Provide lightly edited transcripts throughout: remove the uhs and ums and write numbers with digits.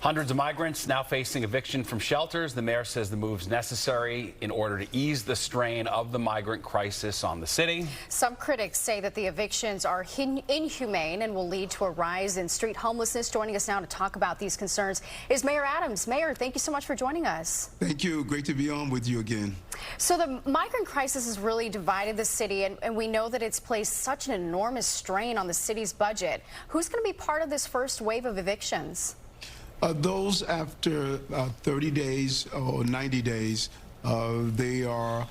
Hundreds of migrants now facing eviction from shelters. The mayor says the move's necessary in order to ease the strain of the migrant crisis on the city. Some critics say that the evictions are inhumane and will lead to a rise in street homelessness. Joining us now to talk about these concerns is Mayor Adams. Mayor, thank you so much for joining us. Thank you. Great to be on with you again. So the migrant crisis has really divided the city, and we know that it's placed such an enormous strain on the city's budget. Who's going to be part of this first wave of evictions? Those after 30 days or 90 days, they are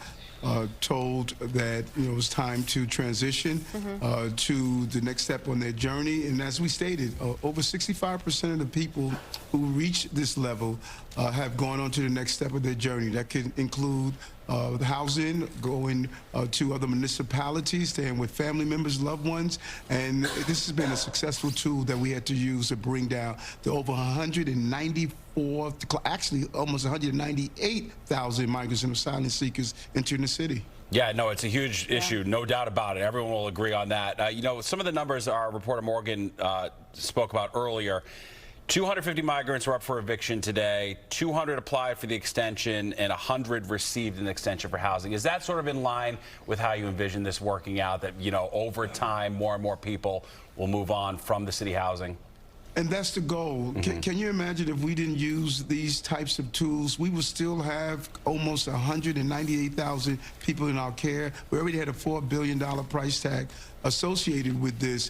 told that it's time to transition to the next step on their journey. And as we stated, over 65% of the people who reach this level have gone on to the next step of their journey. That can include the housing, going to other municipalities, staying with family members, loved ones. And this has been a successful tool that we had to use to bring down the over 194, actually almost 198,000 migrants and asylum seekers entering the city. Yeah, no, it's a huge issue, no doubt about it. Everyone will agree on that. Some of the numbers our reporter Morgan spoke about earlier. 250 migrants were up for eviction today, 200 applied for the extension, and 100 received an extension for housing. Is that sort of in line with how you envision this working out, that, over time, more and more people will move on from the city housing? And that's the goal. Can you imagine if we didn't use these types of tools? We would still have almost 198,000 people in our care. We already had a $4 billion price tag associated with this.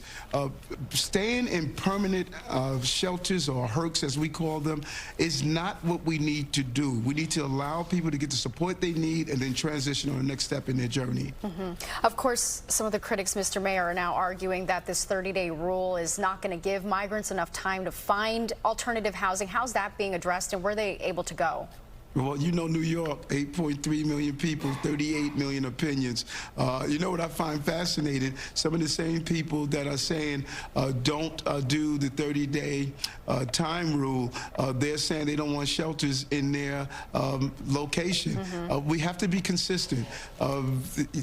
Staying in permanent shelters, or HERCs as we call them, is not what we need to do. We need to allow people to get the support they need and then transition on the next step in their journey. Of course, some of the critics, Mr. Mayor, are now arguing that this 30-day rule is not going to give migrants enough time to find alternative housing. How's that being addressed, and were they able to go? Well, New York, 8.3 million people, 38 million opinions. What I find fascinating, some of the same people that are saying don't do the 30-day time rule, they're saying they don't want shelters in their location. We have to be consistent.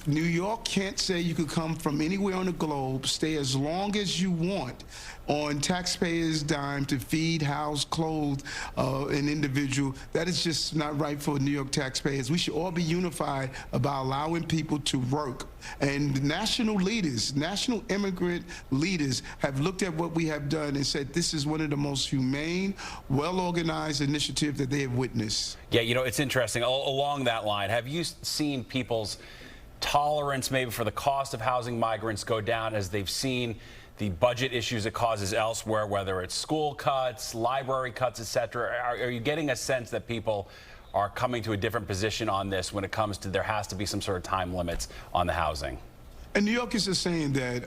New York can't say you could come from anywhere on the globe, stay as long as you want on taxpayers' dime to feed, house, clothe an individual. That is just not right for New York taxpayers. We should all be unified about allowing people to work. And national leaders, national immigrant leaders have looked at what we have done and said this is one of the most humane, well-organized initiatives that they have witnessed. Yeah, it's interesting. Along that line, have you seen people's tolerance maybe for the cost of housing migrants go down as they've seen the budget issues it causes elsewhere, whether it's school cuts, library cuts, etc.? Are you getting a sense that people are coming to a different position on this when it comes to there has to be some sort of time limits on the housing? And New York is just saying that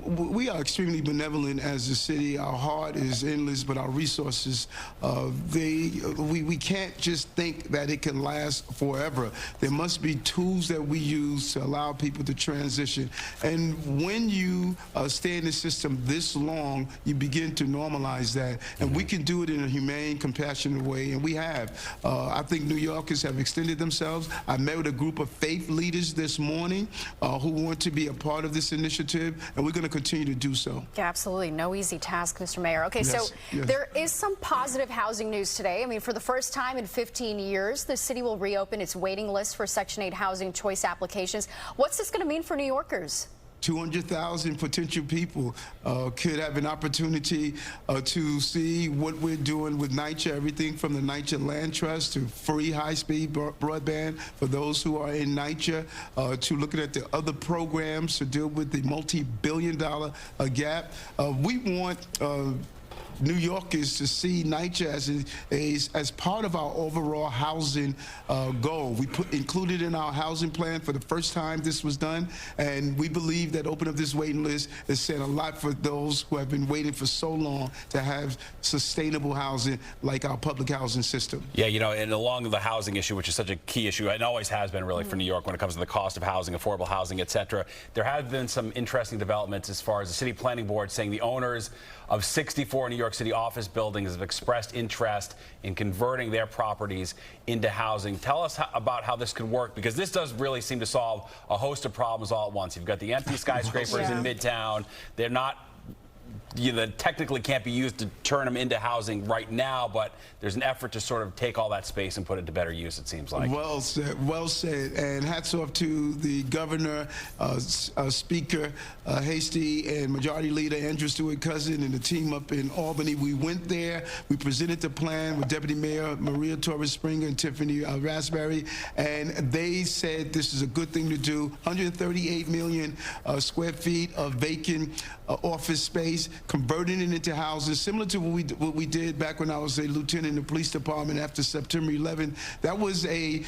we are extremely benevolent as a city. Our heart is endless, but our resources, we can't just think that it can last forever. There must be tools that we use to allow people to transition. And when you stay in the system this long, you begin to normalize that. And we can do it in a humane, compassionate way, and we have. I think New Yorkers have extended themselves. I met with a group of faith leaders this morning who want to be a part of this initiative, and we're going to continue to do so. Yeah, absolutely. No easy task, Mr. Mayor. Okay, yes, so there is some positive housing news today. I mean, for the first time in 15 years, the city will reopen its waiting list for Section 8 housing choice applications. What's this going to mean for New Yorkers? 200,000 potential people could have an opportunity to see what we're doing with NYCHA, everything from the NYCHA Land Trust to free high-speed broadband for those who are in NYCHA, to looking at the other programs to deal with the multi-billion-dollar gap. We want New Yorkers to see NYCHA as part of our overall housing goal. We included in our housing plan for the first time this was done, and we believe that opening up this waiting list is saying a lot for those who have been waiting for so long to have sustainable housing like our public housing system. Yeah, and along the housing issue, which is such a key issue, and always has been really for New York when it comes to the cost of housing, affordable housing, etc. There have been some interesting developments as far as the city planning board saying the owners of 64 New York City office buildings have expressed interest in converting their properties into housing. Tell us about how this could work, because this does really seem to solve a host of problems all at once. You've got the empty skyscrapers in Midtown. They're not that technically can't be used to turn them into housing right now, but there's an effort to sort of take all that space and put it to better use, it seems like. Well said, well said. And hats off to the governor, Speaker Hasty, and Majority Leader Andrew Stewart-Cousin and the team up in Albany. We went there, we presented the plan with Deputy Mayor Maria Torres-Springer and Tiffany Raspberry, and they said this is a good thing to do. 138 million square feet of vacant office space, converting it into houses, similar to what we did back when I was a lieutenant in the police department after September 11th. That was a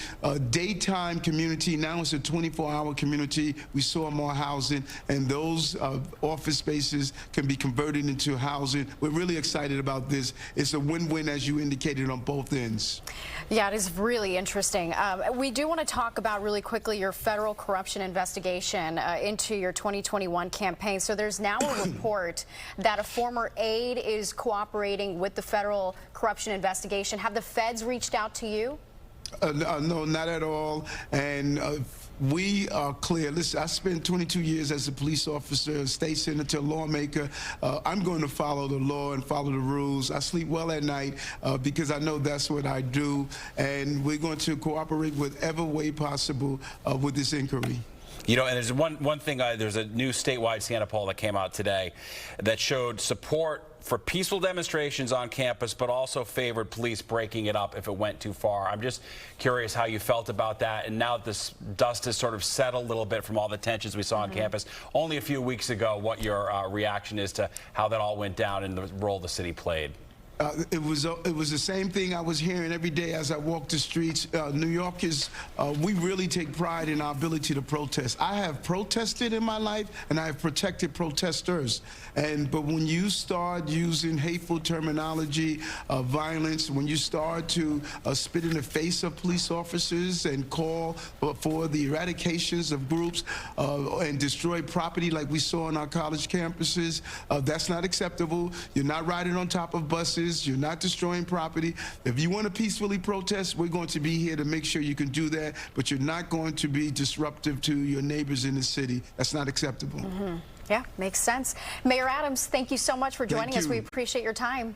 daytime community. Now it's a 24-hour community. We saw more housing, and those office spaces can be converted into housing. We're really excited about this. It's a win-win, as you indicated, on both ends. Yeah, it is really interesting. We do want to talk about really quickly your federal corruption investigation into your 2021 campaign. So there's now a report that a former aide is cooperating with the federal corruption investigation. Have the feds reached out to you? No, not at all. And we are clear. Listen, I spent 22 years as a police officer, state senator, lawmaker. I'm going to follow the law and follow the rules. I sleep well at night because I know that's what I do. And we're going to cooperate whatever way possible with this inquiry. You know, and there's one thing, there's a new statewide Siena poll that came out today that showed support for peaceful demonstrations on campus, but also favored police breaking it up if it went too far. I'm just curious how you felt about that. And now that this dust has sort of settled a little bit from all the tensions we saw on campus only a few weeks ago, what your reaction is to how that all went down and the role the city played. It was the same thing I was hearing every day as I walked the streets. New Yorkers, we really take pride in our ability to protest. I have protested in my life, and I have protected protesters. But when you start using hateful terminology, violence, when you start to spit in the face of police officers and call for the eradications of groups and destroy property like we saw on our college campuses, that's not acceptable. You're not riding on top of buses. You're not destroying property. If you want to peacefully protest, we're going to be here to make sure you can do that, but you're not going to be disruptive to your neighbors in the city. That's not acceptable. Yeah, makes sense. Mayor Adams, thank you so much for joining us. We appreciate your time.